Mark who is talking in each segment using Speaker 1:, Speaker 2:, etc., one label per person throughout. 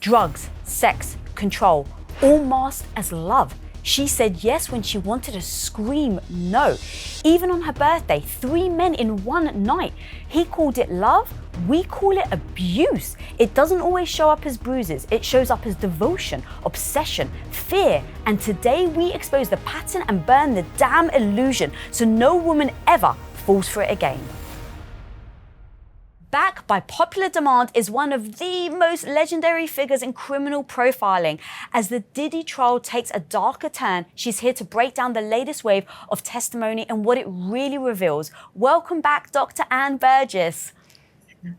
Speaker 1: drugs, sex, control, all masked as love. She said yes when she wanted to scream no. Even on her birthday, 3 men in one night. He called it love, we call it abuse. It doesn't always show up as bruises, it shows up as devotion, obsession, fear. And today we expose the pattern and burn the damn illusion so no woman ever falls for it again. Back by popular demand is one of the most legendary figures in criminal profiling. As the Diddy trial takes a darker turn, she's here to break down the latest wave of testimony and what it really reveals. Welcome back, Dr. Ann Burgess.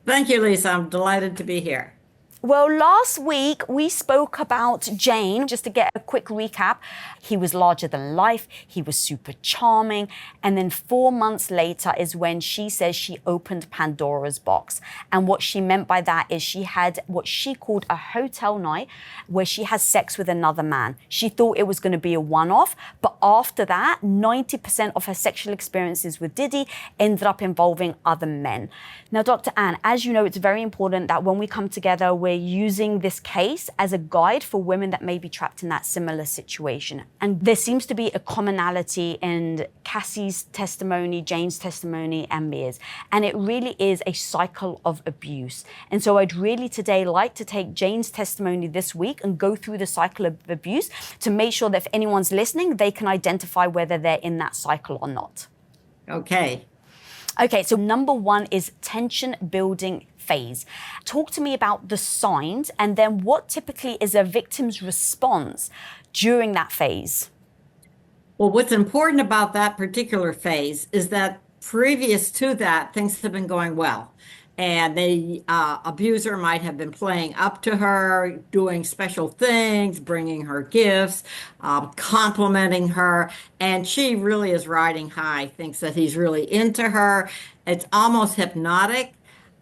Speaker 2: Thank you, Lisa. I'm delighted to be here.
Speaker 1: Well, last week we spoke about Jane. Just to get a quick recap, he was larger than life, he was super charming, and then 4 months later is when she says she opened Pandora's box. And what she meant by that is she had what she called a hotel night where she has sex with another man. She thought it was going to be a one-off, but after that, 90% of her sexual experiences with Diddy ended up involving other men. Now, Dr. Ann, as you know, it's very important that when we come together, we're using this case as a guide for women that may be trapped in that similar situation. And there seems to be a commonality in Cassie's testimony, Jane's testimony, and Mia's. And it really is a cycle of abuse. And so I'd really today like to take Jane's testimony this week and go through the cycle of abuse to make sure that if anyone's listening, they can identify whether they're in that cycle or not. Okay, so number one is tension building phase. Talk to me about the signs and then what typically is a victim's response during that phase.
Speaker 2: Well, what's important about that particular phase is that previous to that, things have been going well. And the abuser might have been playing up to her, doing special things, bringing her gifts, complimenting her. And she really is riding high, thinks that he's really into her. It's almost hypnotic.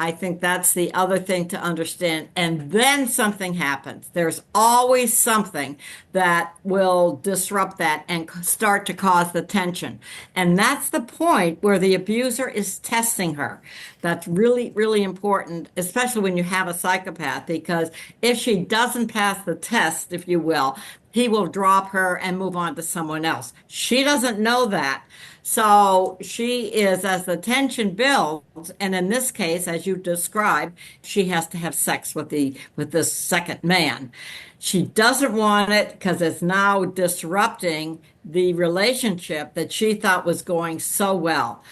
Speaker 2: I think that's the other thing to understand. And then something happens. There's always something that will disrupt that and start to cause the tension. And that's the point where the abuser is testing her. That's really, really important, especially when you have a psychopath, because if she doesn't pass the test, if you will, he will drop her and move on to someone else. She doesn't know that. So she is, as the tension builds, and in this case, as you described, she has to have sex with this second man. She doesn't want it because it's now disrupting the relationship that she thought was going so well.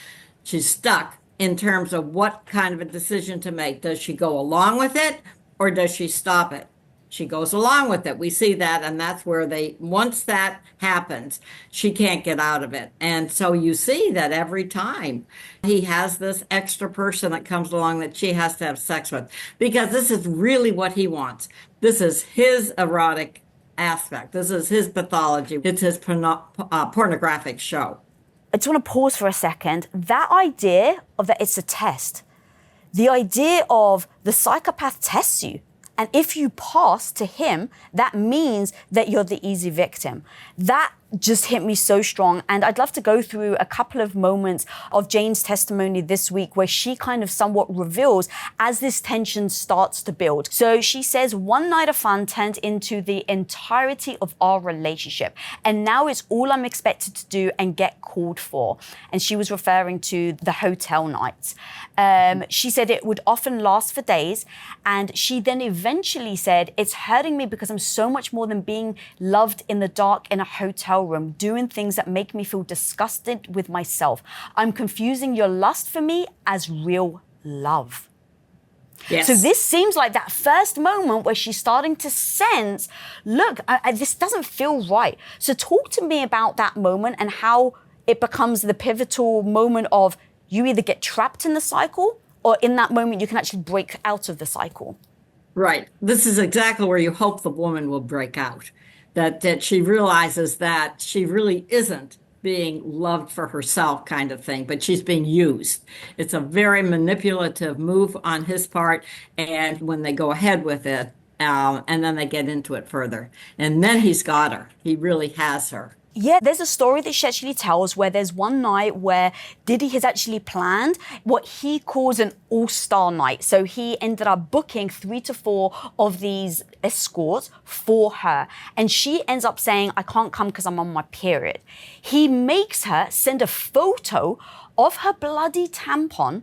Speaker 2: She's stuck in terms of what kind of a decision to make. Does she go along with it or does she stop it? She goes along with it. We see that, and that's where once that happens, she can't get out of it. And so you see that every time he has this extra person that comes along that she has to have sex with, because this is really what he wants. This is his erotic aspect. This is his pathology. It's his pornographic show.
Speaker 1: I just want to pause for a second. That idea of that it's a test, the idea of the psychopath tests you. And if you pass to him, that means that you're the easy victim. That just hit me so strong. And I'd love to go through a couple of moments of Jane's testimony this week where she kind of somewhat reveals as this tension starts to build. So she says, one night of fun turned into the entirety of our relationship. And now it's all I'm expected to do and get called for. And she was referring to the hotel nights. She said it would often last for days. And she then eventually said, it's hurting me because I'm so much more than being loved in the dark in a hotel room, doing things that make me feel disgusted with myself. I'm confusing your lust for me as real love.
Speaker 2: Yes.
Speaker 1: So this seems like that first moment where she's starting to sense, look, this doesn't feel right. So talk to me about that moment and how it becomes the pivotal moment of you either get trapped in the cycle or in that moment you can actually break out of the cycle.
Speaker 2: Right. This is exactly where you hope the woman will break out. That she realizes that she really isn't being loved for herself kind of thing, but she's being used. It's a very manipulative move on his part. And when they go ahead with it, and then they get into it further. And then he's got her. He really has her.
Speaker 1: Yeah, there's a story that she actually tells where there's one night where Diddy has actually planned what he calls an all-star night. So he ended up booking 3 to 4 of these escorts for her. And she ends up saying, I can't come because I'm on my period. He makes her send a photo of her bloody tampon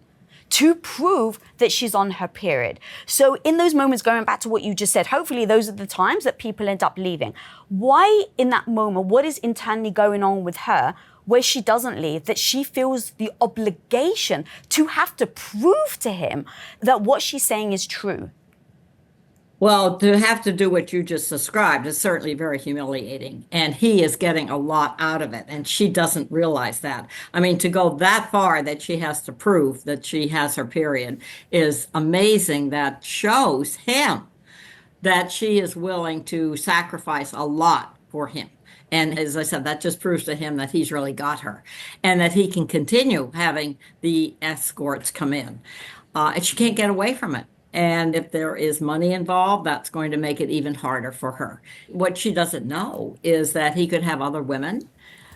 Speaker 1: to prove that she's on her period. So in those moments, going back to what you just said, hopefully those are the times that people end up leaving. Why in that moment, what is internally going on with her where she doesn't leave, that she feels the obligation to have to prove to him that what she's saying is true?
Speaker 2: Well, to have to do what you just described is certainly very humiliating, and he is getting a lot out of it, and she doesn't realize that. I mean, to go that far that she has to prove that she has her period is amazing. That shows him that she is willing to sacrifice a lot for him. And as I said, that just proves to him that he's really got her and that he can continue having the escorts come in. And she can't get away from it. And if there is money involved, that's going to make it even harder for her. What she doesn't know is that he could have other women,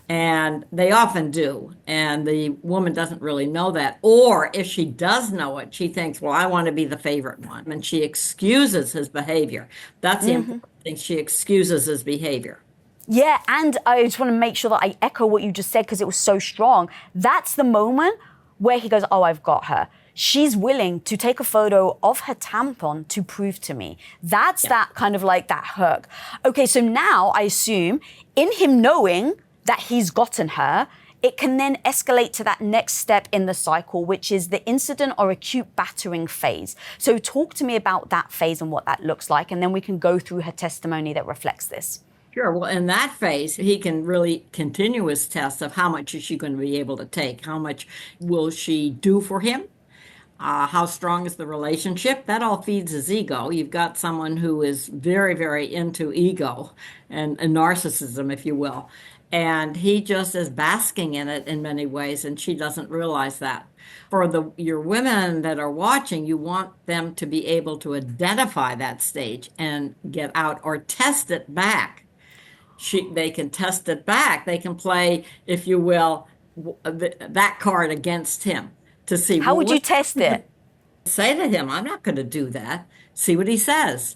Speaker 2: and they often do. And the woman doesn't really know that. Or if she does know it, she thinks, well, I want to be the favorite one. And she excuses his behavior. That's the important thing. She excuses his behavior.
Speaker 1: Yeah, and I just want to make sure that I echo what you just said because it was so strong. That's the moment where he goes, oh, I've got her. She's willing to take a photo of her tampon to prove to me. That's that kind of like that hook. Okay, so now I assume in him knowing that he's gotten her, it can then escalate to that next step in the cycle, which is the incident or acute battering phase. So talk to me about that phase and what that looks like, and then we can go through her testimony that reflects this.
Speaker 2: Sure. Well, in that phase, he can really continue his test of how much is she going to be able to take? How much will she do for him? How strong is the relationship? That all feeds his ego. You've got someone who is very, very into ego and narcissism, if you will. And he just is basking in it in many ways, and she doesn't realize that. For your women that are watching, you want them to be able to identify that stage and get out or test it back. They can test it back. They can play, if you will, that card against him to see.
Speaker 1: How would you test it?
Speaker 2: Say to him, I'm not going to do that. See what he says.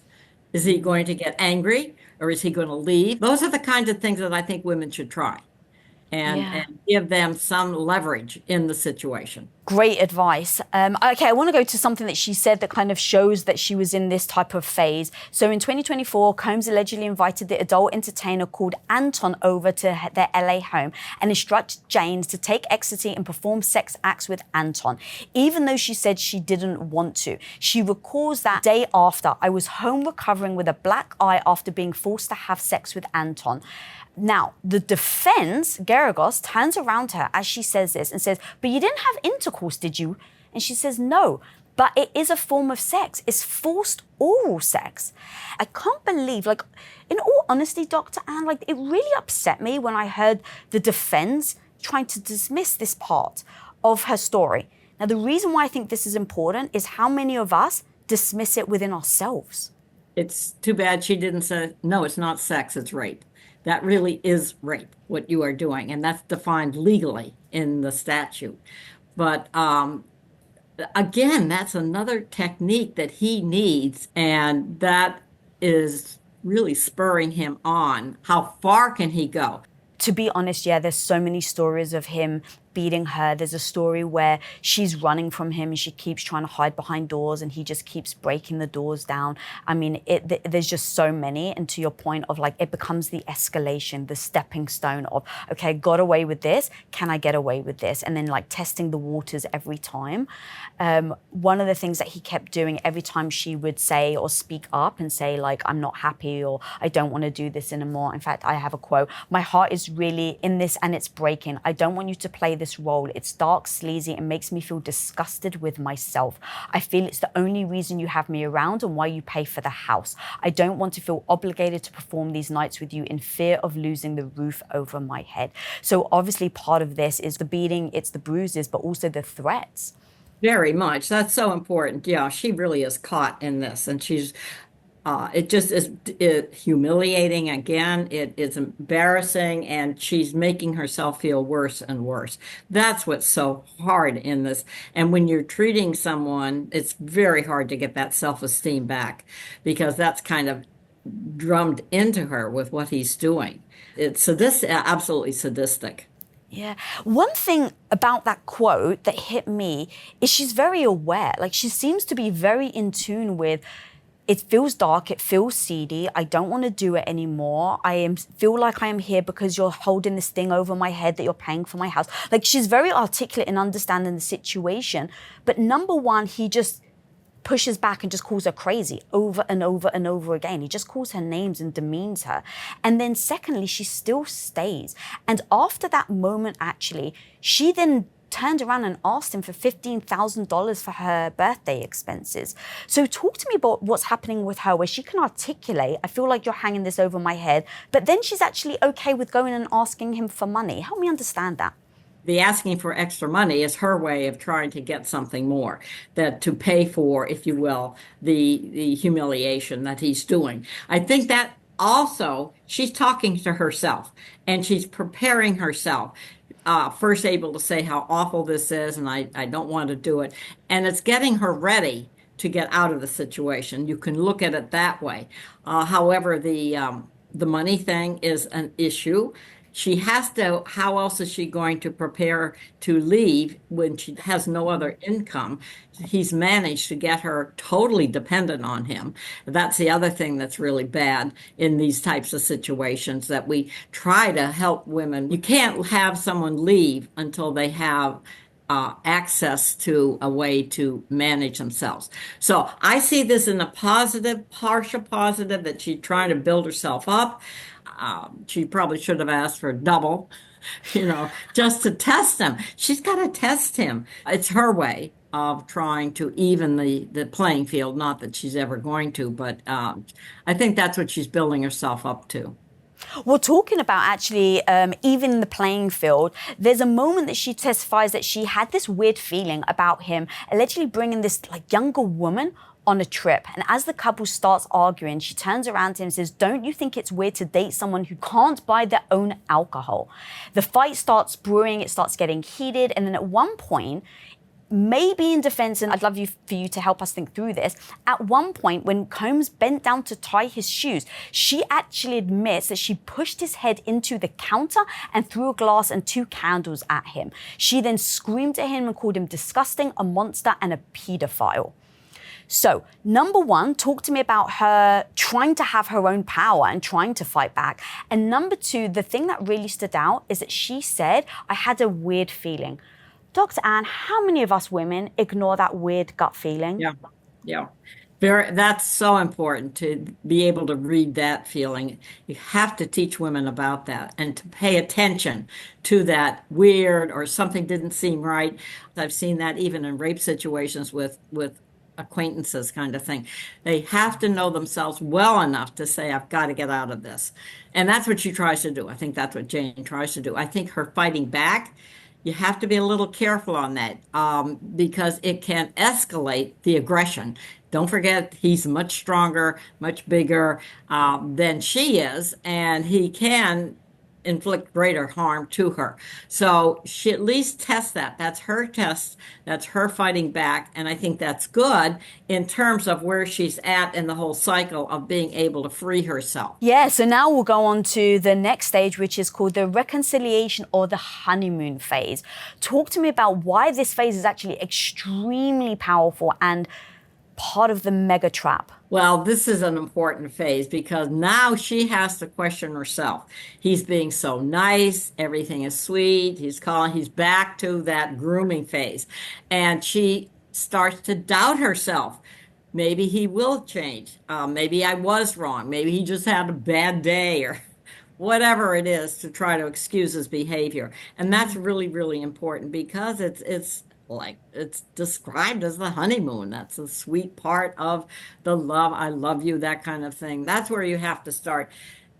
Speaker 2: Is he going to get angry or is he going to leave? Those are the kinds of things that I think women should try and give them some leverage in the situation.
Speaker 1: Great advice. Okay, I want to go to something that she said that kind of shows that she was in this type of phase. So in 2024, Combs allegedly invited the adult entertainer called Anton over to their LA home and instructed Jane to take ecstasy and perform sex acts with Anton, even though she said she didn't want to. She recalls that day after, I was home recovering with a black eye after being forced to have sex with Anton. Now, the defense, Garagos, turns around to her as she says this and says, but you didn't have intercourse, did you? And she says, no, but it is a form of sex. It's forced oral sex. I can't believe, like, in all honesty, Dr. Anne, like, it really upset me when I heard the defense trying to dismiss this part of her story. Now, the reason why I think this is important is how many of us dismiss it within ourselves.
Speaker 2: It's too bad she didn't say, no, it's not sex, it's rape. That really is rape, what you are doing, and that's defined legally in the statute. But again, that's another technique that he needs, and that is really spurring him on. How far can he go?
Speaker 1: To be honest, yeah, there's so many stories of him beating her. There's a story where she's running from him and she keeps trying to hide behind doors and he just keeps breaking the doors down. I mean, there's just so many. And to your point of like, it becomes the escalation, the stepping stone of, okay, got away with this. Can I get away with this? And then like testing the waters every time. One of the things that he kept doing every time she would say or speak up and say like, I'm not happy or I don't want to do this anymore. In fact, I have a quote, my heart is really in this and it's breaking. I don't want you to play this role. It's dark, sleazy, and makes me feel disgusted with myself. I feel it's the only reason you have me around and why you pay for the house. I don't want to feel obligated to perform these nights with you in fear of losing the roof over my head. So obviously part of this is the beating, it's the bruises, but also the threats.
Speaker 2: Very much. That's so important. Yeah, she really is caught in this, and she's It just is humiliating again. It is embarrassing, and she's making herself feel worse and worse. That's what's so hard in this. And when you're treating someone, it's very hard to get that self-esteem back because that's kind of drummed into her with what he's doing. It's sadistic, absolutely sadistic.
Speaker 1: Yeah. One thing about that quote that hit me is she's very aware. Like she seems to be very in tune with it feels dark, it feels seedy, I don't want to do it anymore. Feel like I am here because you're holding this thing over my head that you're paying for my house. Like she's very articulate in understanding the situation. But number one, he just pushes back and just calls her crazy over and over and over again. He just calls her names and demeans her. And then secondly, she still stays. And after that moment, actually, she then turned around and asked him for $15,000 for her birthday expenses. So talk to me about what's happening with her, where she can articulate, I feel like you're hanging this over my head, but then she's actually okay with going and asking him for money. Help me understand that.
Speaker 2: The asking for extra money is her way of trying to get something more, that to pay for, if you will, the humiliation that he's doing. I think that also she's talking to herself and she's preparing herself. First able to say how awful this is and I don't want to do it. And it's getting her ready to get out of the situation. You can look at it that way. However, the money thing is an issue. She has to, how else is she going to prepare to leave when she has no other income? He's managed to get her totally dependent on him. That's the other thing that's really bad in these types of situations, that we try to help women. You can't have someone leave until they have access to a way to manage themselves. So I see this in a positive, partial positive, that she's trying to build herself up. She probably should have asked for double, just to test him. She's got to test him. It's her way of trying to even the playing field. Not that she's ever going to, but I think that's what she's building herself up to.
Speaker 1: Well, talking about actually even the playing field, there's a moment that she testifies that she had this weird feeling about him allegedly bringing this like younger woman on a trip. And as the couple starts arguing, she turns around to him and says, don't you think it's weird to date someone who can't buy their own alcohol? The fight starts brewing, it starts getting heated. And then at one point, maybe in defense, and I'd love for you to help us think through this, at one point when Combs bent down to tie his shoes, she actually admits that she pushed his head into the counter and threw a glass and 2 candles at him. She then screamed at him and called him disgusting, a monster, and a pedophile. So, number one, talk to me about her trying to have her own power and trying to fight back. And number two, the thing that really stood out is that she said, I had a weird feeling. Dr. Ann, how many of us women ignore that weird gut feeling?
Speaker 2: Yeah, yeah. That's so important to be able to read that feeling. You have to teach women about that and to pay attention to that weird or something didn't seem right. I've seen that even in rape situations with acquaintances kind of thing. They have to know themselves well enough to say, I've got to get out of this. And that's what she tries to do. I think that's what Jane tries to do. I think her fighting back, you have to be a little careful on that because it can escalate the aggression. Don't forget, he's much stronger, much bigger than she is, and he can inflict greater harm to her. So she at least tests that. That's her test. That's her fighting back. And I think that's good in terms of where she's at in the whole cycle of being able to free herself.
Speaker 1: Yeah, so now we'll go on to the next stage, which is called the reconciliation or the honeymoon phase. Talk to me about why this phase is actually extremely powerful and part of the mega trap.
Speaker 2: Well, this is an important phase because now she has to question herself. He's being so nice. Everything is sweet. He's back to that grooming phase. And she starts to doubt herself. Maybe he will change. Maybe I was wrong. Maybe he just had a bad day or whatever it is to try to excuse his behavior. And that's really, really important because it's like it's described as the honeymoon. That's the sweet part of the love. I love you, that kind of thing. That's where you have to start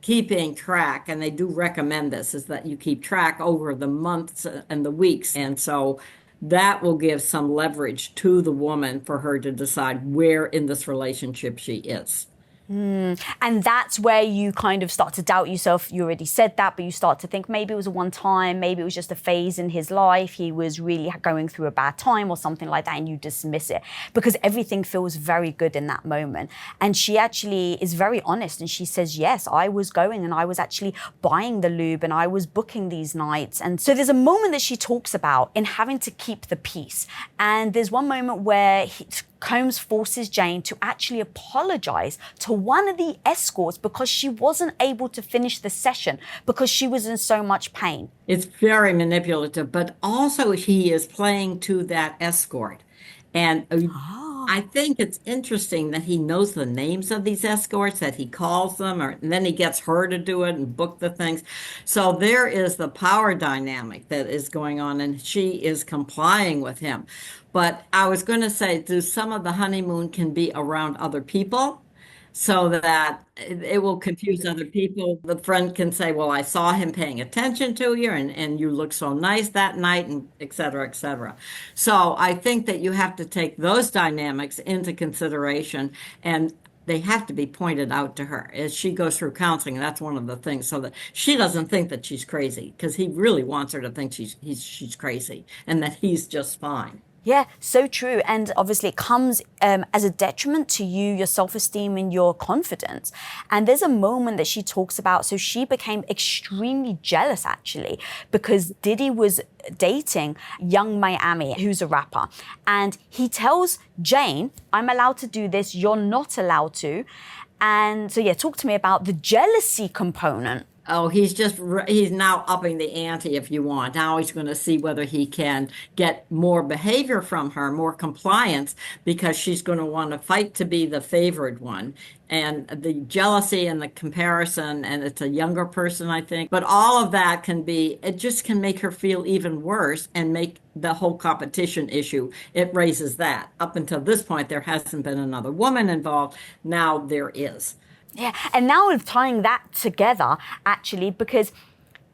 Speaker 2: keeping track. And they do recommend this, is that you keep track over the months and the weeks. And so that will give some leverage to the woman for her to decide where in this relationship she is.
Speaker 1: And that's where you kind of start to doubt yourself. You already said that, but you start to think maybe it was a one time, maybe it was just a phase in his life. He was really going through a bad time or something like that, and you dismiss it because everything feels very good in that moment. And she actually is very honest, and she says, yes, I was going and I was actually buying the lube and I was booking these nights. And so there's a moment that she talks about in having to keep the peace. And there's one moment where Combs forces Jane to actually apologize to one of the escorts because she wasn't able to finish the session because she was in so much pain.
Speaker 2: It's very manipulative, but also he is playing to that escort. And I think it's interesting that he knows the names of these escorts, that he calls them, and then he gets her to do it and book the things. So there is the power dynamic that is going on, and she is complying with him. But I was going to say, do some of the honeymoon can be around other people so that it will confuse other people? The friend can say, well, I saw him paying attention to you and you look so nice that night, and et cetera, et cetera. So I think that you have to take those dynamics into consideration, and they have to be pointed out to her as she goes through counseling. That's one of the things, so that she doesn't think that she's crazy, because he really wants her to think she's crazy and that he's just fine.
Speaker 1: Yeah, so true. And obviously it comes as a detriment to you, your self-esteem and your confidence. And there's a moment that she talks about. So she became extremely jealous, actually, because Diddy was dating Young Miami, who's a rapper. And he tells Jane, I'm allowed to do this, you're not allowed to. And so, yeah, talk to me about the jealousy component.
Speaker 2: Oh, he's now upping the ante, if you want. Now he's going to see whether he can get more behavior from her, more compliance, because she's going to want to fight to be the favored one. And the jealousy and the comparison, and it's a younger person, I think. But all of that it just can make her feel even worse and make the whole competition issue. It raises that. Up until this point, there hasn't been another woman involved. Now there is.
Speaker 1: Yeah, and now we're tying that together, actually, because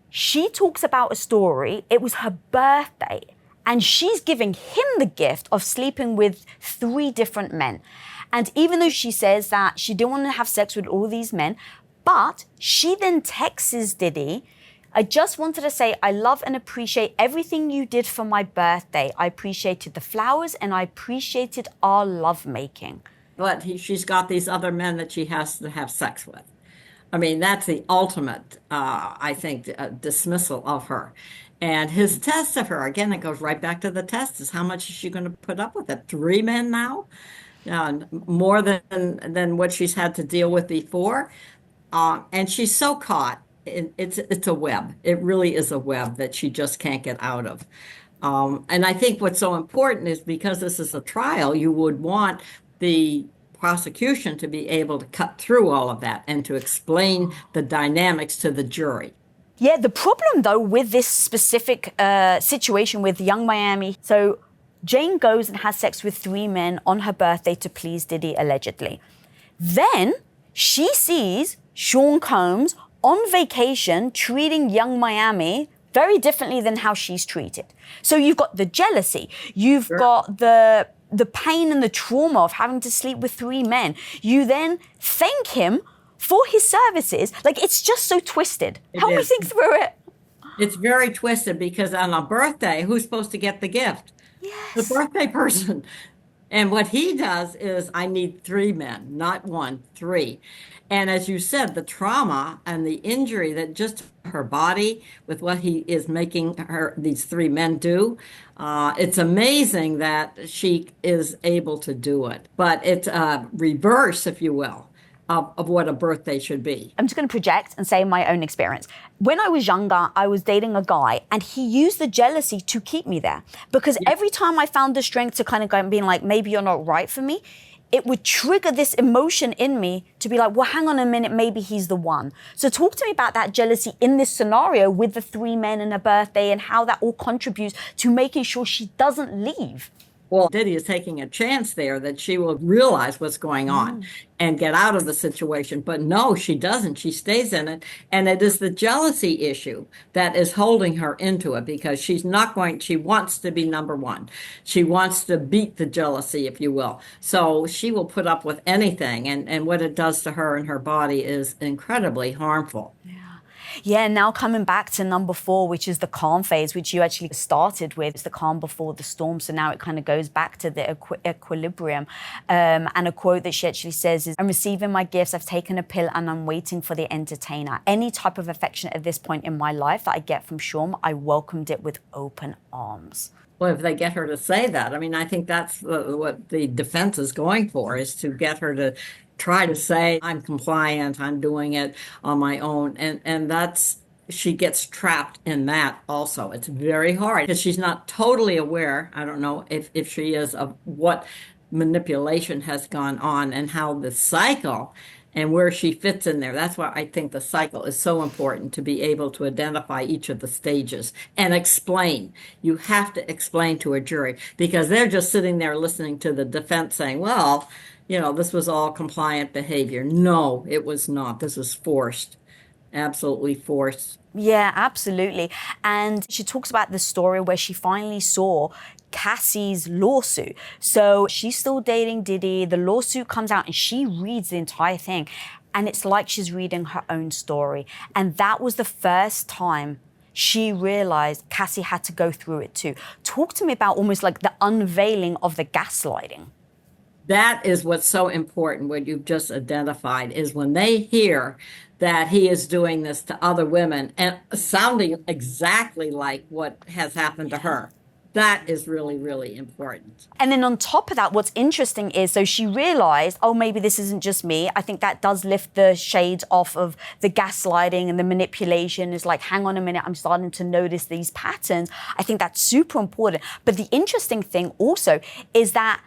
Speaker 1: she talks about a story. It was her birthday, and she's giving him the gift of sleeping with 3 different men. And even though she says that she didn't want to have sex with all these men, but she then texts Diddy, I just wanted to say I love and appreciate everything you did for my birthday. I appreciated the flowers and I appreciated our lovemaking.
Speaker 2: But she's got these other men that she has to have sex with. I mean, that's the ultimate, I think, dismissal of her. And his test of her, again, it goes right back to the test, is how much is she going to put up with it? 3 men now? More than what she's had to deal with before. And she's so caught. It's a web. It really is a web that she just can't get out of. And I think what's so important is, because this is a trial, you would want the prosecution to be able to cut through all of that and to explain the dynamics to the jury.
Speaker 1: Yeah, the problem, though, with this specific situation with Young Miami, so Jane goes and has sex with 3 men on her birthday to please Diddy, allegedly. Then she sees Sean Combs on vacation treating Young Miami very differently than how she's treated. So you've got the jealousy, you've got the pain and the trauma of having to sleep with 3 men. You then thank him for his services. Like, it's just so twisted. Help me think through it.
Speaker 2: It's very twisted, because on a birthday, who's supposed to get the gift?
Speaker 1: Yes.
Speaker 2: The birthday person. And what he does is, I need 3 men, not 1, 3. And as you said, the trauma and the injury that just her body with what he is making these 3 men do, it's amazing that she is able to do it. But it's a reverse, if you will, of what a birthday should be.
Speaker 1: I'm just going to project and say my own experience. When I was younger, I was dating a guy, and he used the jealousy to keep me there. Because every time I found the strength to kind of go and being like, maybe you're not right for me, it would trigger this emotion in me to be like, well, hang on a minute, maybe he's the one. So talk to me about that jealousy in this scenario with the 3 men and a birthday, and how that all contributes to making sure she doesn't leave.
Speaker 2: Well, Diddy is taking a chance there that she will realize what's going on and get out of the situation. But no, she doesn't. She stays in it. And it is the jealousy issue that is holding her into it because she wants to be number one. She wants to beat the jealousy, if you will. So she will put up with anything. And what it does to her and her body is incredibly harmful.
Speaker 1: Yeah, now coming back to number 4, which is the calm phase, which you actually started with. It's the calm before the storm. So now it kind of goes back to the equilibrium. And a quote that she actually says is, I'm receiving my gifts, I've taken a pill, and I'm waiting for the entertainer. Any type of affection at this point in my life that I get from Shum, I welcomed it with open arms.
Speaker 2: Well, if they get her to say that, I mean, I think that's what the defense is going for, is to get her to try to say, I'm compliant, I'm doing it on my own. And she gets trapped in that also. It's very hard because she's not totally aware, I don't know if she is, of what manipulation has gone on and how the cycle and where she fits in there. That's why I think the cycle is so important, to be able to identify each of the stages and explain. You have to explain to a jury because they're just sitting there listening to the defense saying, well, this was all compliant behavior. No, it was not. This was forced, absolutely forced.
Speaker 1: Yeah, absolutely. And she talks about the story where she finally saw Cassie's lawsuit. So she's still dating Diddy. The lawsuit comes out and she reads the entire thing. And it's like she's reading her own story. And that was the first time she realized Cassie had to go through it too. Talk to me about almost like the unveiling of the gaslighting.
Speaker 2: That is what's so important, what you've just identified, is when they hear that he is doing this to other women and sounding exactly like what has happened to her. That is really, really important.
Speaker 1: And then on top of that, what's interesting is, so she realized, oh, maybe this isn't just me. I think that does lift the shades off of the gaslighting and the manipulation. It's like, hang on a minute, I'm starting to notice these patterns. I think that's super important. But the interesting thing also is that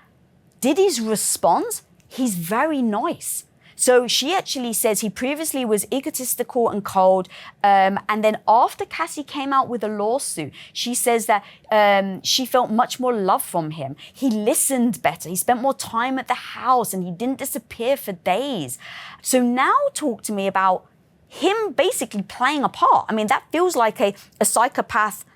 Speaker 1: Diddy's response, he's very nice. So she actually says he previously was egotistical and cold. And then after Cassie came out with a lawsuit, she says that she felt much more love from him. He listened better. He spent more time at the house and he didn't disappear for days. So now talk to me about him basically playing a part. I mean, that feels like a psychopath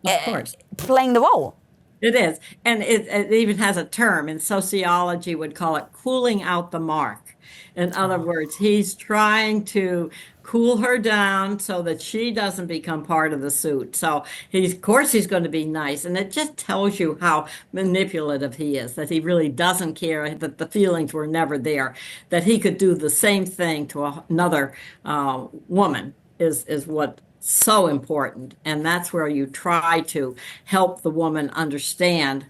Speaker 2: of course.
Speaker 1: Playing the role.
Speaker 2: It is. And it even has a term in sociology, would call it cooling out the mark. In other words, he's trying to cool her down so that she doesn't become part of the suit. So of course he's going to be nice. And it just tells you how manipulative he is, that he really doesn't care, that the feelings were never there, that he could do the same thing to another woman is what so important. And that's where you try to help the woman understand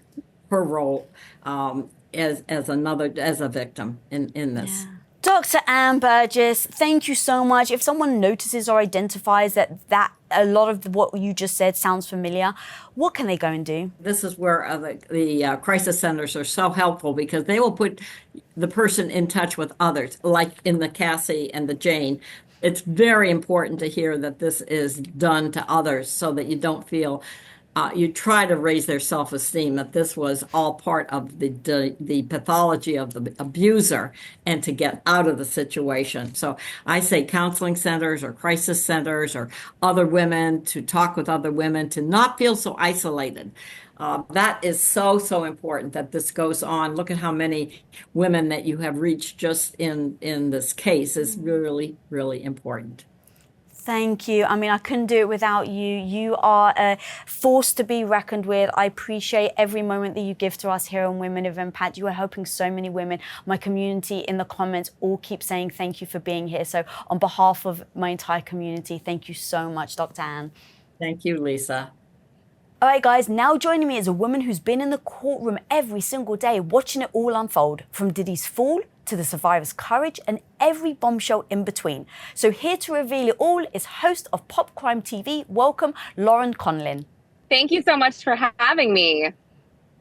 Speaker 2: her role as a victim in this.
Speaker 1: Yeah. Dr. Ann Burgess, thank you so much. If someone notices or identifies that a lot of what you just said sounds familiar, what can they go and do?
Speaker 2: This is where the crisis centers are so helpful, because they will put the person in touch with others, like in the Cassie and the Jane. It's very important to hear that this is done to others so that you don't feel, you try to raise their self-esteem, that this was all part of the pathology of the abuser, and to get out of the situation. So I say counseling centers or crisis centers or other women, to talk with other women, to not feel so isolated. That is so important that this goes on. Look at how many women that you have reached just in this case is really, really important.
Speaker 1: Thank you. I mean, I couldn't do it without you. You are a force to be reckoned with. I appreciate every moment that you give to us here on Women of Impact. You are helping so many women. My community in the comments all keep saying thank you for being here. So on behalf of my entire community, thank you so much, Dr. Ann.
Speaker 2: Thank you, Lisa.
Speaker 1: All right, guys, now joining me is a woman who's been in the courtroom every single day, watching it all unfold, from Diddy's fall to the survivor's courage and every bombshell in between. So here to reveal it all is host of Pop Crime TV. Welcome, Lauren Conlin.
Speaker 3: Thank you so much for having me.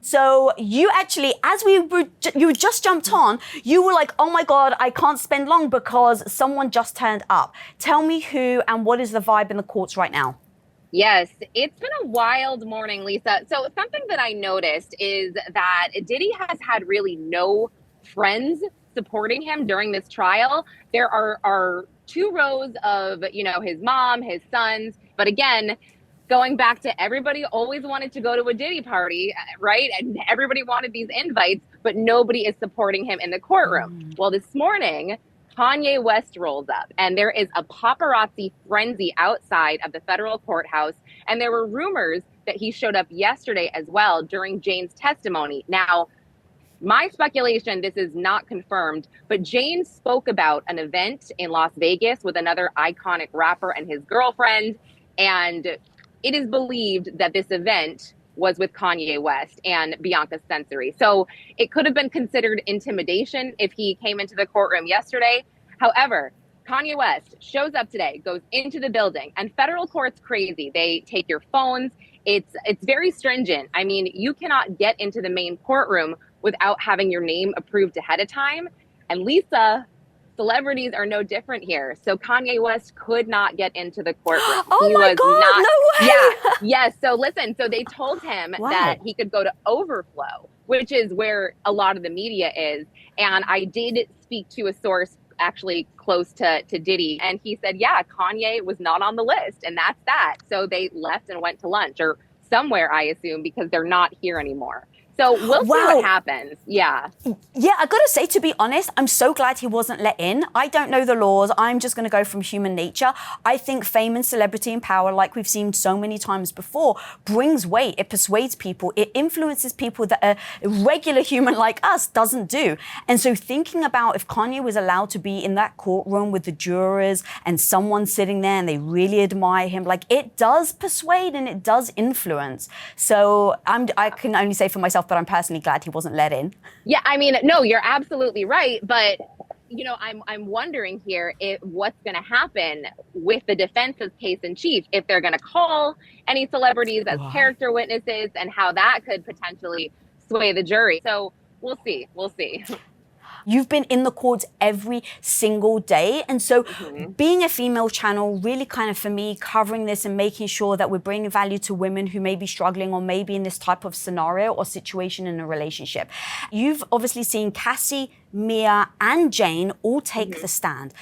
Speaker 1: So you actually, as you just jumped on, you were like, oh my God, I can't spend long because someone just turned up. Tell me who and what is the vibe in the courts right now?
Speaker 3: Yes, it's been a wild morning, Lisa. So, something that I noticed is that Diddy has had really no friends supporting him during this trial. There are two rows of, his mom, his sons. But again, going back to everybody always wanted to go to a Diddy party, right? And everybody wanted these invites, but nobody is supporting him in the courtroom. Well, this morning, Kanye West rolls up, and there is a paparazzi frenzy outside of the federal courthouse. And there were rumors that he showed up yesterday as well during Jane's testimony. Now, my speculation, this is not confirmed, but Jane spoke about an event in Las Vegas with another iconic rapper and his girlfriend. And it is believed that this event was with Kanye West and Bianca Sensory. So it could have been considered intimidation if he came into the courtroom yesterday. However, Kanye West shows up today, goes into the building, and federal court's crazy. They take your phones. It's very stringent. I mean, you cannot get into the main courtroom without having your name approved ahead of time. And Lisa, celebrities are no different here. So Kanye West could not get into the courtroom.
Speaker 1: Oh my God, no way.
Speaker 3: Yeah, yes. So listen, so they told him that he could go to Overflow, which is where a lot of the media is. And I did speak to a source actually close to Diddy, and he said, yeah, Kanye was not on the list, and that's that. So they left and went to lunch or somewhere, I assume, because they're not here anymore. So we'll see what happens. Yeah.
Speaker 1: Yeah, I gotta say, to be honest, I'm so glad he wasn't let in. I don't know the laws. I'm just gonna go from human nature. I think fame and celebrity and power, like we've seen so many times before, brings weight. It persuades people. It influences people that a regular human like us doesn't do. And so thinking about if Kanye was allowed to be in that courtroom with the jurors and someone sitting there and they really admire him, like, it does persuade and it does influence. So I can only say for myself, but I'm personally glad he wasn't let in.
Speaker 3: Yeah, I mean, no, you're absolutely right. But, I'm wondering here what's going to happen with the defense's case in chief, if they're going to call any celebrities as character witnesses and how that could potentially sway the jury. So we'll see. We'll see.
Speaker 1: You've been in the courts every single day. And so being a female channel, really kind of for me, covering this and making sure that we're bringing value to women who may be struggling or maybe in this type of scenario or situation in a relationship. You've obviously seen Cassie, Mia, and Jane all take the stand.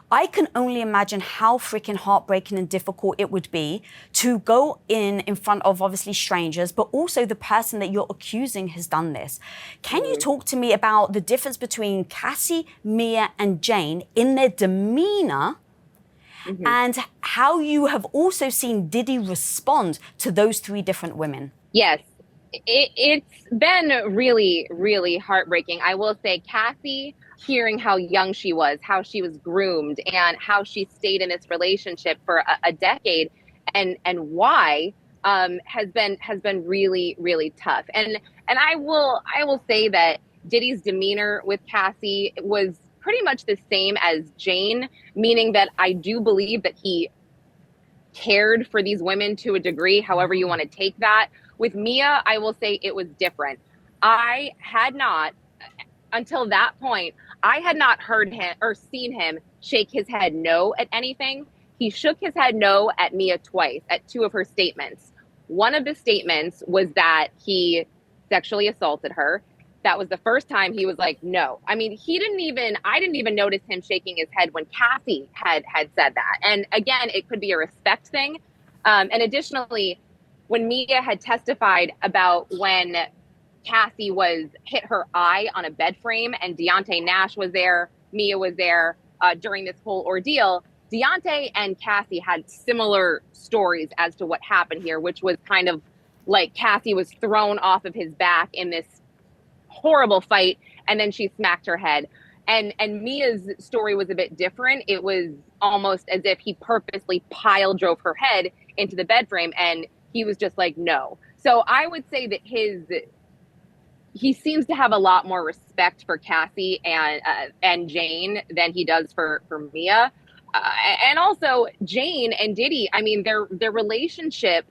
Speaker 1: I can only imagine how freaking heartbreaking and difficult it would be to go in front of obviously strangers, but also the person that you're accusing has done this. Can you talk to me about the difference between Cassie, Mia, and Jane in their demeanor and how you have also seen Diddy respond to those three different women?
Speaker 3: Yes. It's been really, really heartbreaking. I will say, Cassie, hearing how young she was, how she was groomed, and how she stayed in this relationship for a decade, and why has been really, really tough. And I will say that Diddy's demeanor with Cassie was pretty much the same as Jane, meaning that I do believe that he cared for these women to a degree, however you want to take that. With Mia, I will say it was different. I had not, until that point, I had not heard him or seen him shake his head no at anything. He shook his head no at Mia twice, at two of her statements. One of the statements was that he sexually assaulted her. That was the first time he was like, no. I mean, I didn't even notice him shaking his head when Cassie had said that. And again, it could be a respect thing. And additionally, when Mia had testified about when Cassie was hit her eye on a bed frame and Deontay Nash was there, Mia was there during this whole ordeal, Deontay and Cassie had similar stories as to what happened here, which was kind of like Cassie was thrown off of his back in this horrible fight, and then she smacked her head. And Mia's story was a bit different. It was almost as if he purposely pile drove her head into the bed frame, and he was just like, no. So I would say that he seems to have a lot more respect for Cassie and Jane than he does for Mia. And also Jane and Diddy, I mean, their relationship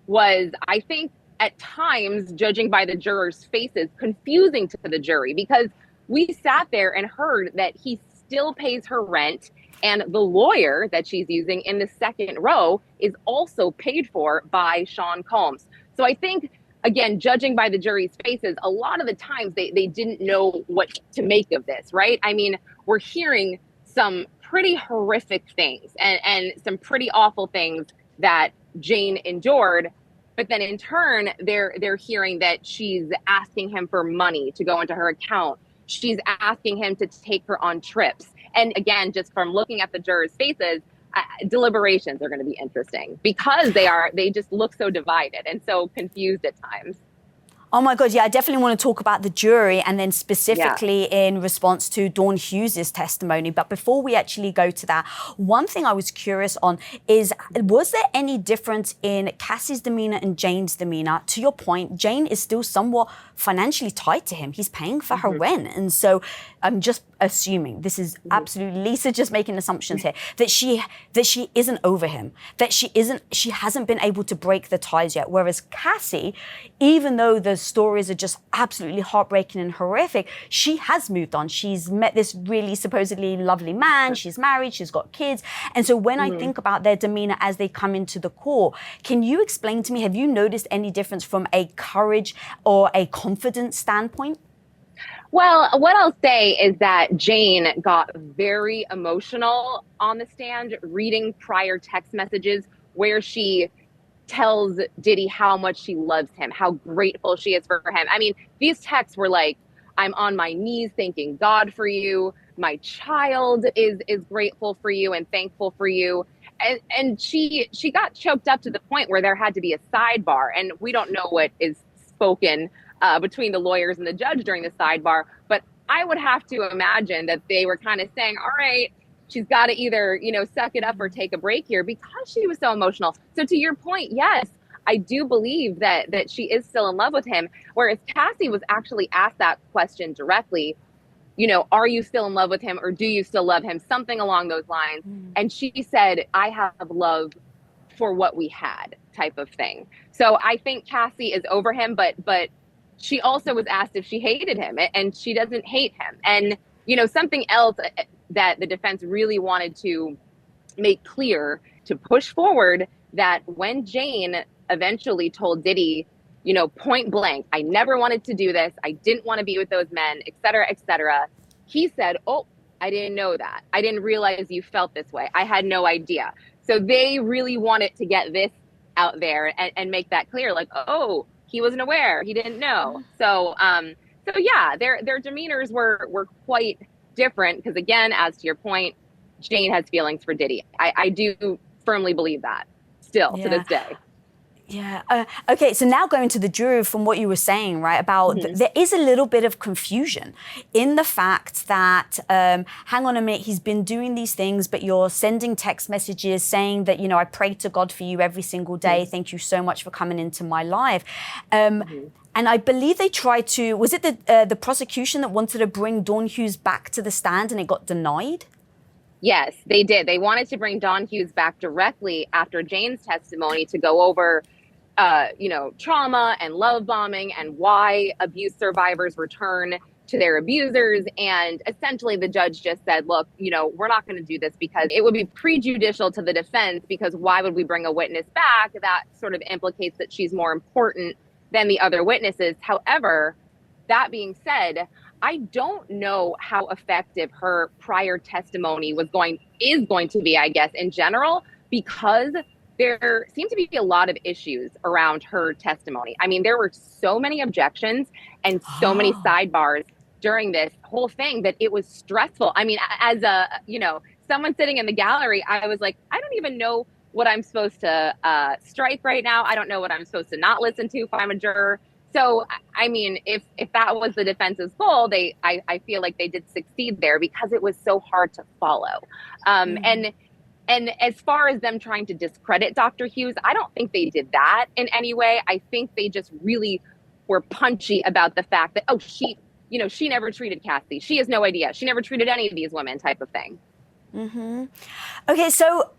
Speaker 3: was, I think, at times, judging by the jurors' faces, confusing to the jury, because we sat there and heard that he still pays her rent. And the lawyer that she's using in the second row is also paid for by Sean Combs. So I think, again, judging by the jury's faces, a lot of the times they didn't know what to make of this, right? I mean, we're hearing some pretty horrific things and some pretty awful things that Jane endured. But then in turn, they're hearing that she's asking him for money to go into her account. She's asking him to take her on trips. And again, just from looking at the jurors' faces, deliberations are going to be interesting because they just look so divided and so confused at times.
Speaker 1: Oh my God, yeah, I definitely want to talk about the jury and then specifically in response to Dawn Hughes' testimony. But before we actually go to that, one thing I was curious on is, was there any difference in Cassie's demeanor and Jane's demeanor? To your point, Jane is still somewhat financially tied to him. He's paying for her rent. And so I'm just assuming, this is absolutely Lisa just making assumptions here, that she isn't over him, that she hasn't been able to break the ties yet. Whereas Cassie, even though the stories are just absolutely heartbreaking and horrific, she has moved on. She's met this really supposedly lovely man. She's married. She's got kids. And so when I think about their demeanor as they come into the court, can you explain to me, have you noticed any difference from a courage or a confidence standpoint?
Speaker 3: Well, what I'll say is that Jane got very emotional on the stand, reading prior text messages where she tells Diddy how much she loves him, how grateful she is for him. I mean, these texts were like, I'm on my knees thanking God for you. My child is grateful for you and thankful for you. And she got choked up to the point where there had to be a sidebar. And we don't know what is spoken between the lawyers and the judge during the sidebar. But I would have to imagine that they were kind of saying, all right, she's got to either, suck it up or take a break here because she was so emotional. So to your point, yes, I do believe that she is still in love with him. Whereas Cassie was actually asked that question directly, are you still in love with him or do you still love him? Something along those lines. And she said, I have love for what we had, type of thing. So I think Cassie is over him, but she also was asked if she hated him, and she doesn't hate him. And, something else that the defense really wanted to make clear to push forward, that when Jane eventually told Diddy, point blank, I never wanted to do this, I didn't want to be with those men, et cetera, he said, oh, I didn't know that. I didn't realize you felt this way. I had no idea. So they really wanted to get this out there and make that clear, like, oh, he wasn't aware, he didn't know. So yeah, their demeanors were quite different because, again, as to your point, Jane has feelings for Diddy. I do firmly believe that still to this day.
Speaker 1: Yeah. Okay. So now going to the jury, from what you were saying, right, about there is a little bit of confusion in the fact that, hang on a minute, he's been doing these things, but you're sending text messages saying that, I pray to God for you every single day. Thank you so much for coming into my life. And I believe they tried to, was it the prosecution that wanted to bring Dawn Hughes back to the stand and it got denied?
Speaker 3: Yes, they did. They wanted to bring Dawn Hughes back directly after Jane's testimony to go over trauma and love bombing and why abuse survivors return to their abusers. And essentially the judge just said, look, we're not going to do this because it would be prejudicial to the defense, because why would we bring a witness back? That sort of implicates that she's more important than the other witnesses. However, that being said, I don't know how effective her prior testimony is going to be, I guess, in general, because there seem to be a lot of issues around her testimony. I mean, there were so many objections and so many sidebars during this whole thing that it was stressful. I mean, as someone sitting in the gallery, I was like, I don't even know what I'm supposed to strike right now. I don't know what I'm supposed to not listen to if I'm a juror. So, I mean, if that was the defense's goal, I feel like they did succeed there because it was so hard to follow. And as far as them trying to discredit Dr. Hughes, I don't think they did that in any way. I think they just really were punchy about the fact that, oh, she never treated Cassie. She has no idea. She never treated any of these women, type of thing.
Speaker 1: Okay, so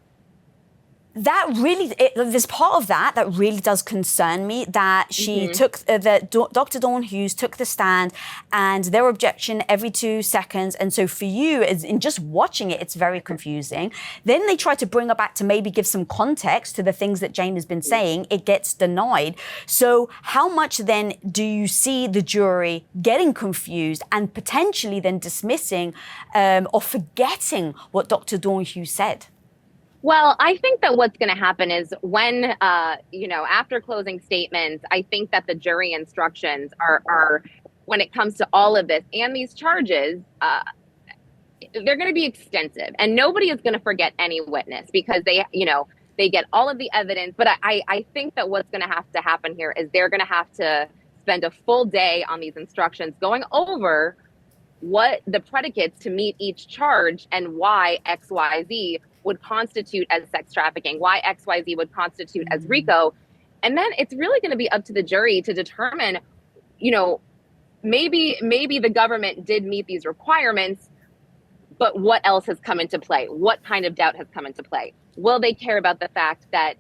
Speaker 1: that really, there's part of that really does concern me, that she took, that Dr. Dawn Hughes took the stand and their objection every 2 seconds. And so for you, in just watching it, it's very confusing. Then they try to bring her back to maybe give some context to the things that Jane has been saying. It gets denied. So how much then do you see the jury getting confused and potentially then dismissing or forgetting what Dr. Dawn Hughes said?
Speaker 3: Well, I think that what's going to happen is when, after closing statements, I think that the jury instructions are when it comes to all of this and these charges, they're going to be extensive, and nobody is going to forget any witness because they get all of the evidence. But I think that what's going to have to happen here is they're going to have to spend a full day on these instructions going over what the predicates to meet each charge and why XYZ would constitute as sex trafficking, why XYZ would constitute as RICO. And then it's really going to be up to the jury to determine, maybe the government did meet these requirements, but what else has come into play? What kind of doubt has come into play? Will they care about the fact that,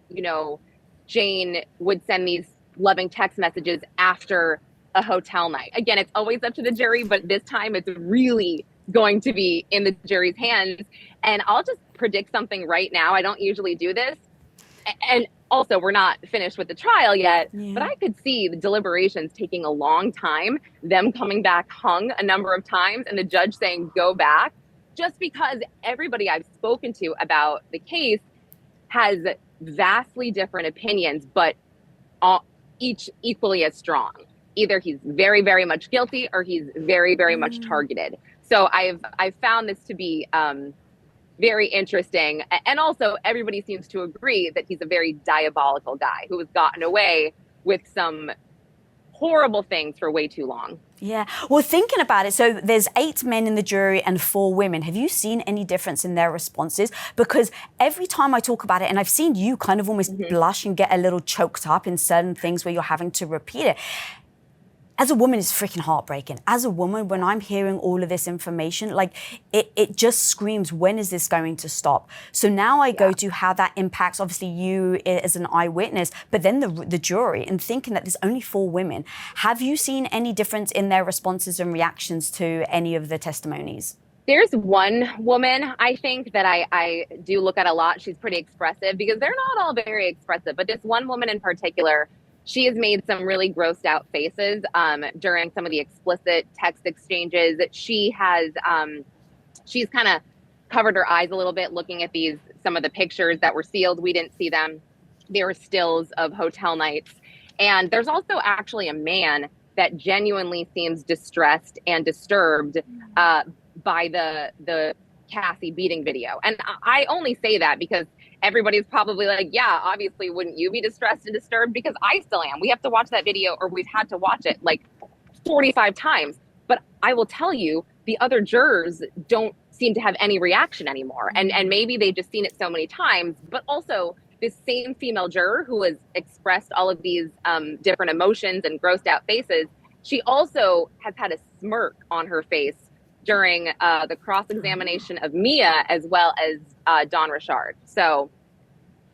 Speaker 3: Jane would send these loving text messages after a hotel night? Again, it's always up to the jury, but this time it's really going to be in the jury's hands. And I'll just predict something right now. I don't usually do this. And also, we're not finished with the trial yet, but I could see the deliberations taking a long time, them coming back hung a number of times, and the judge saying, go back, just because everybody I've spoken to about the case has vastly different opinions, but each equally as strong. Either he's very, very much guilty or he's very, very much targeted. So I've found this to be very interesting. And also everybody seems to agree that he's a very diabolical guy who has gotten away with some horrible things for way too long.
Speaker 1: Yeah. Well, thinking about it, so there's 8 men in the jury and 4 women. Have you seen any difference in their responses? Because every time I talk about it, and I've seen you kind of almost blush and get a little choked up in certain things where you're having to repeat it. As a woman, it's freaking heartbreaking. As a woman, when I'm hearing all of this information, like it just screams, when is this going to stop? So now I go to how that impacts, obviously, you as an eyewitness, but then the jury, and thinking that there's only 4 women. Have you seen any difference in their responses and reactions to any of the testimonies?
Speaker 3: There's one woman, I think, that I do look at a lot. She's pretty expressive because they're not all very expressive, but this one woman in particular, she has made some really grossed out faces during some of the explicit text exchanges. She has, she's kind of covered her eyes a little bit looking at some of the pictures that were sealed. We didn't see them. They were stills of hotel nights. And there's also actually a man that genuinely seems distressed and disturbed by the Cassie beating video. And I only say that because everybody's probably like, yeah, obviously, wouldn't you be distressed and disturbed? Because I still am. We have to watch that video, or we've had to watch it like 45 times. But I will tell you, the other jurors don't seem to have any reaction anymore. And maybe they've just seen it so many times. But also, this same female juror who has expressed all of these different emotions and grossed out faces, she also has had a smirk on her face during the cross-examination of Mia as well as Don Richard. So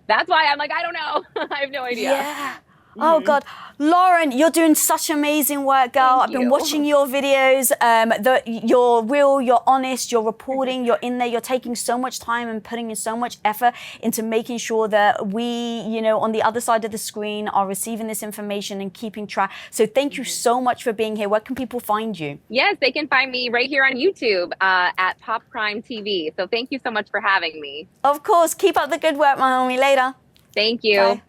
Speaker 3: that's why I'm like, I don't know. I have no idea.
Speaker 1: Yeah. Oh, God. Lauren, you're doing such amazing work, girl. I've been watching your videos. You're real, you're honest, you're reporting, you're in there, you're taking so much time and putting in so much effort into making sure that we, on the other side of the screen are receiving this information and keeping track. So thank you so much for being here. Where can people find you?
Speaker 3: Yes, they can find me right here on YouTube at Pop Crime TV. So thank you so much for having me.
Speaker 1: Of course. Keep up the good work, my homie. Later.
Speaker 3: Thank you.
Speaker 1: Bye.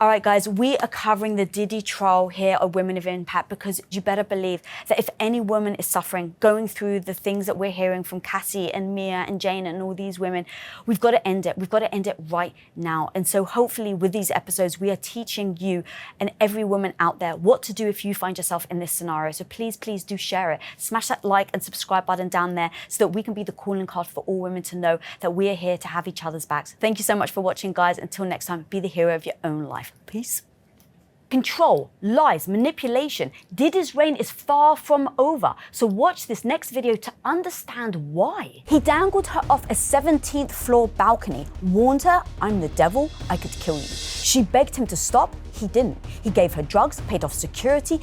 Speaker 1: All right, guys, we are covering the Diddy trial here at Women of Impact because you better believe that if any woman is suffering, going through the things that we're hearing from Cassie and Mia and Jane and all these women, we've got to end it. We've got to end it right now. And so hopefully with these episodes, we are teaching you and every woman out there what to do if you find yourself in this scenario. So please, please do share it. Smash that like and subscribe button down there so that we can be the calling card for all women to know that we are here to have each other's backs. Thank you so much for watching, guys. Until next time, be the hero of your own life. Peace. Control, lies, manipulation. Diddy's reign is far from over. So watch this next video to understand why. He dangled her off a 17th floor balcony, warned her, "I'm the devil, I could kill you." She begged him to stop. He didn't. He gave her drugs, paid off security,